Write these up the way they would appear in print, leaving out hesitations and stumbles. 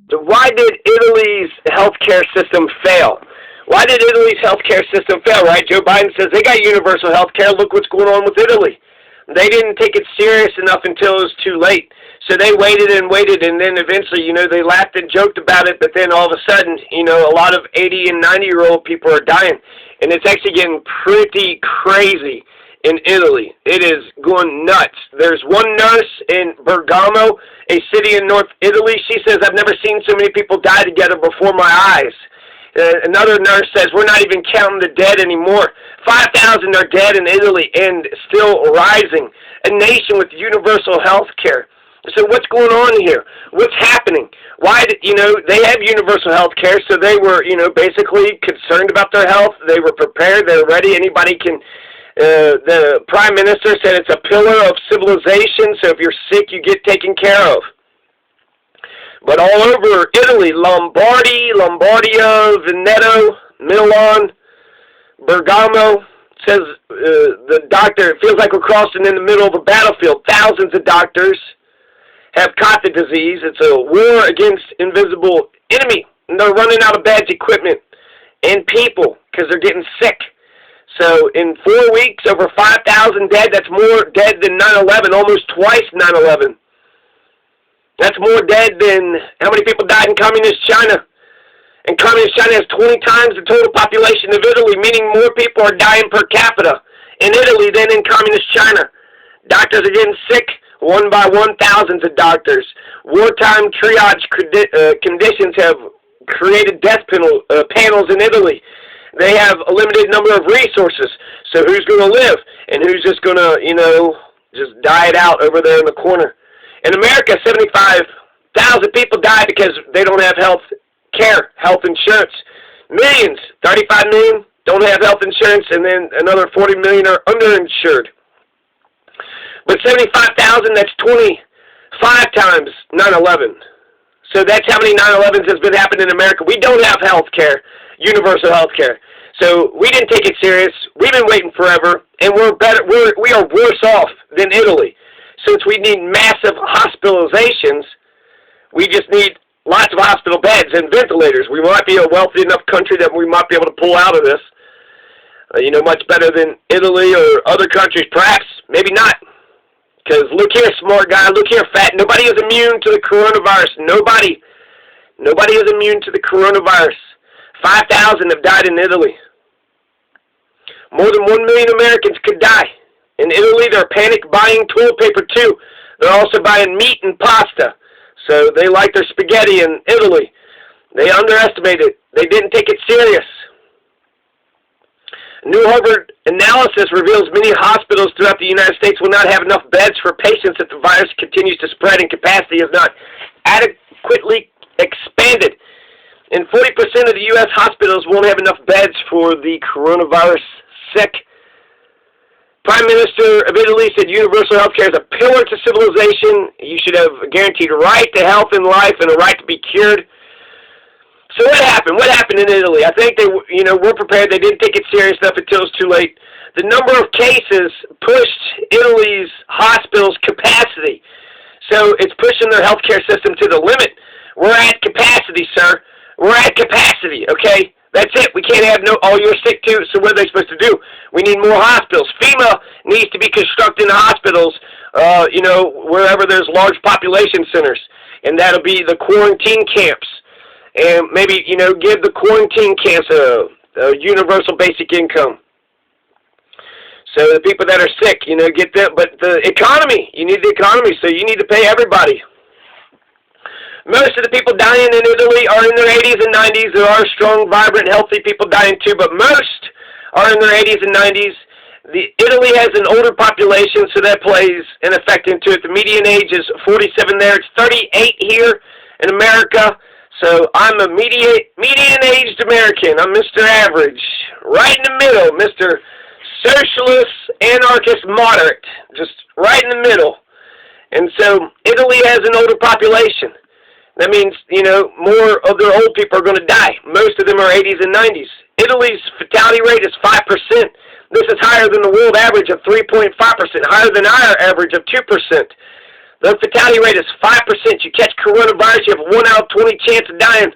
Why did Italy's healthcare system fail? Why did Italy's healthcare system fail, right? Joe Biden says they got universal healthcare. Look what's going on with Italy. They didn't take it serious enough until it was too late. So they waited and waited, and then eventually, they laughed and joked about it, but then all of a sudden, a lot of 80 and 90-year-old people are dying. And it's actually getting pretty crazy in Italy. It is going nuts. There's one nurse in Bergamo, a city in North Italy. She says, I've never seen so many people die together before my eyes. Another nurse says, we're not even counting the dead anymore. 5,000 are dead in Italy and still rising. A nation with universal health care. So what's going on here? What's happening? Why did, they have universal health care, so they were, basically concerned about their health. They were prepared. They're ready. Anybody can, the prime minister said it's a pillar of civilization, so if you're sick, you get taken care of. But all over Italy, Lombardy, Lombardia, Veneto, Milan, Bergamo, says the doctor, it feels like we're crossing in the middle of a battlefield. Thousands of doctors have caught the disease. It's a war against invisible enemy. And they're running out of beds, equipment, and people because they're getting sick. So in 4 weeks, over 5,000 dead. That's more dead than 9/11, almost twice 9/11. That's more dead than how many people died in communist China. And communist China has 20 times the total population of Italy, meaning more people are dying per capita in Italy than in communist China. Doctors are getting sick, one by one, thousands of doctors. Wartime triage conditions have created death panels in Italy. They have a limited number of resources. So who's going to live? And who's just going to, just die it out over there in the corner? In America, 75,000 people die because they don't have health care, health insurance. Millions, 35 million, don't have health insurance, and then another 40 million are underinsured. But 75,000, that's 25 times 9/11. So that's how many 9/11s has been happening in America. We don't have health care, universal health care. So we didn't take it serious. We've been waiting forever, and we are worse off than Italy. Since we need massive hospitalizations, we just need lots of hospital beds and ventilators. We might be a wealthy enough country that we might be able to pull out of this. Much better than Italy or other countries. Perhaps, maybe not. Because look here, smart guy. Look here, fat. Nobody is immune to the coronavirus. Nobody. Nobody is immune to the coronavirus. 5,000 have died in Italy. More than 1 million Americans could die. In Italy, they're panic buying toilet paper, too. They're also buying meat and pasta. So they like their spaghetti in Italy. They underestimated it. They didn't take it serious. A new Harvard analysis reveals many hospitals throughout the United States will not have enough beds for patients if the virus continues to spread and capacity is not adequately expanded. And 40% of the U.S. hospitals won't have enough beds for the coronavirus sick. Prime Minister of Italy said universal health care is a pillar to civilization. You should have a guaranteed right to health and life and a right to be cured. So what happened? What happened in Italy? I think they, were prepared. They didn't take it serious enough until it was too late. The number of cases pushed Italy's hospitals' capacity. So it's pushing their healthcare system to the limit. We're at capacity, sir. We're at capacity, okay? That's it. We can't have oh, you're sick too, so what are they supposed to do? We need more hospitals. FEMA needs to be constructing hospitals, wherever there's large population centers. And that'll be the quarantine camps. And maybe, give the quarantine camps a universal basic income. So the people that are sick, get them. But the economy, you need the economy, so you need to pay everybody. Most of the people dying in Italy are in their 80s and 90s. There are strong, vibrant, healthy people dying too, but most are in their 80s and 90s. Italy has an older population, so that plays an effect into it. The median age is 47 there. It's 38 here in America. So I'm a median-aged American. I'm Mr. Average. Right in the middle, Mr. Socialist, Anarchist, Moderate. Just right in the middle. And so Italy has an older population. That means, more of their old people are going to die. Most of them are 80s and 90s. Italy's fatality rate is 5%. This is higher than the world average of 3.5%, higher than our average of 2%. The fatality rate is 5%. You catch coronavirus, you have a 1 out of 20 chance of dying.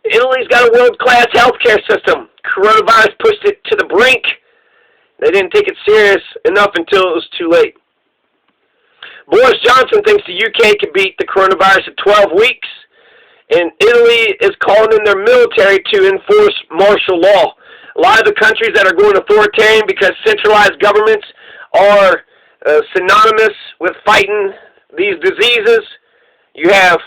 Italy's got a world-class healthcare system. Coronavirus pushed it to the brink. They didn't take it serious enough until it was too late. Boris Johnson thinks the UK can beat the coronavirus in 12 weeks. And Italy is calling in their military to enforce martial law. A lot of the countries that are going authoritarian because centralized governments are synonymous with fighting these diseases. You have,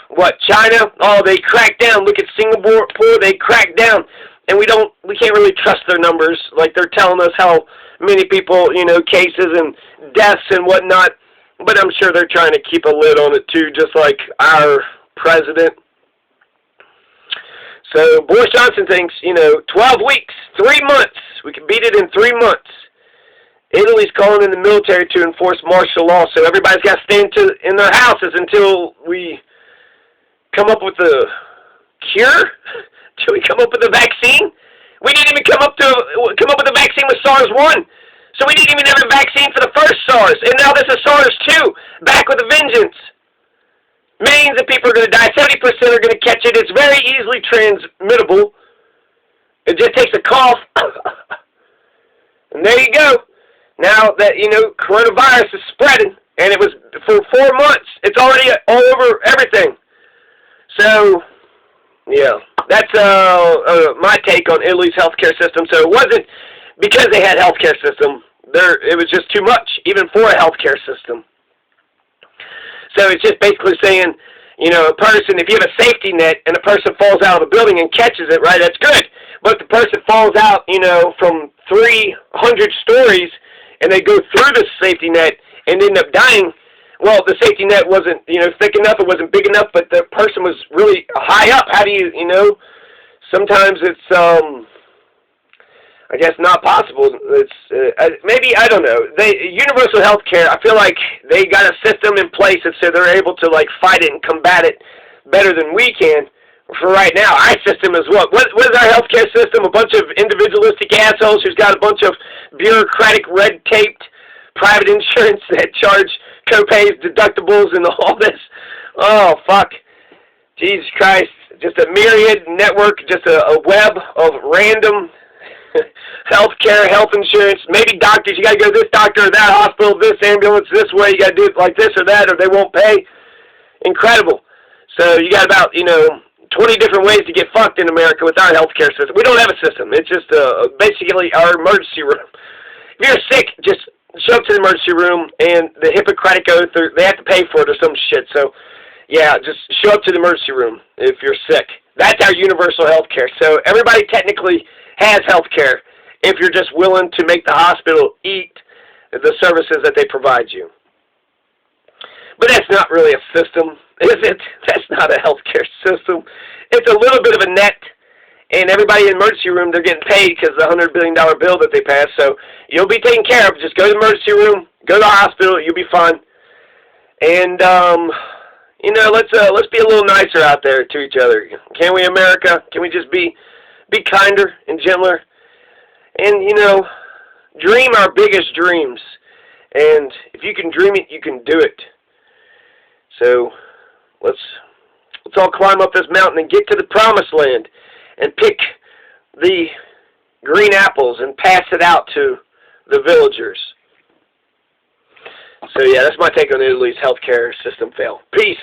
China? Oh, they cracked down. Look at Singapore, they cracked down. And we can't really trust their numbers. Like, they're telling us how many people, cases and deaths and whatnot. But I'm sure they're trying to keep a lid on it too, just like our president. So Boris Johnson thinks, 12 weeks, 3 months. We can beat it in 3 months. Italy's calling in the military to enforce martial law, so everybody's got to stay in their houses until we come up with a cure? Till we come up with a vaccine? We didn't even come up with a vaccine with SARS-1. So we didn't even have a vaccine for the first SARS, and now this is SARS-2, back with a vengeance. Millions of people are going to die. 70% are going to catch it. It's very easily transmittable. It just takes a cough. And there you go. Now that, coronavirus is spreading, and it was for 4 months. It's already all over everything. So, yeah, that's my take on Italy's healthcare system. So it wasn't because they had a healthcare system. It was just too much, even for a healthcare system. So it's just basically saying, a person, if you have a safety net and a person falls out of a building and catches it, right, that's good. But if the person falls out, from 300 stories and they go through the safety net and end up dying, well, the safety net wasn't, thick enough, it wasn't big enough, but the person was really high up. How do you, sometimes it's, I guess not possible. It's maybe, I don't know. Universal health care, I feel like they got a system in place and so they're able to fight it and combat it better than we can. For right now, our system is what is our healthcare system? A bunch of individualistic assholes who's got a bunch of bureaucratic, red-taped private insurance that charge co-pays, deductibles, and all this. Oh, fuck. Jesus Christ. Just a myriad network, just a web of random healthcare, health insurance, maybe doctors. You got to go to this doctor or that hospital, this ambulance, this way. You got to do it like this or that, or they won't pay. Incredible. So you got about 20 different ways to get fucked in America with our healthcare system. We don't have a system. It's just basically our emergency room. If you're sick, just show up to the emergency room, and the Hippocratic Oath, they have to pay for it or some shit. So yeah, just show up to the emergency room if you're sick. That's our universal health care. So everybody technically has health care if you're just willing to make the hospital eat the services that they provide you. But that's not really a system, is it? That's not a health care system. It's a little bit of a net, and everybody in the emergency room, they're getting paid because of the $100 billion bill that they passed. So you'll be taken care of. Just go to the emergency room, go to the hospital, you'll be fine. And let's be a little nicer out there to each other. Can we, America? Can we just be kinder and gentler? And, dream our biggest dreams. And if you can dream it, you can do it. So let's all climb up this mountain and get to the promised land and pick the green apples and pass it out to the villagers. So yeah, that's my take on Italy's healthcare system fail. Peace.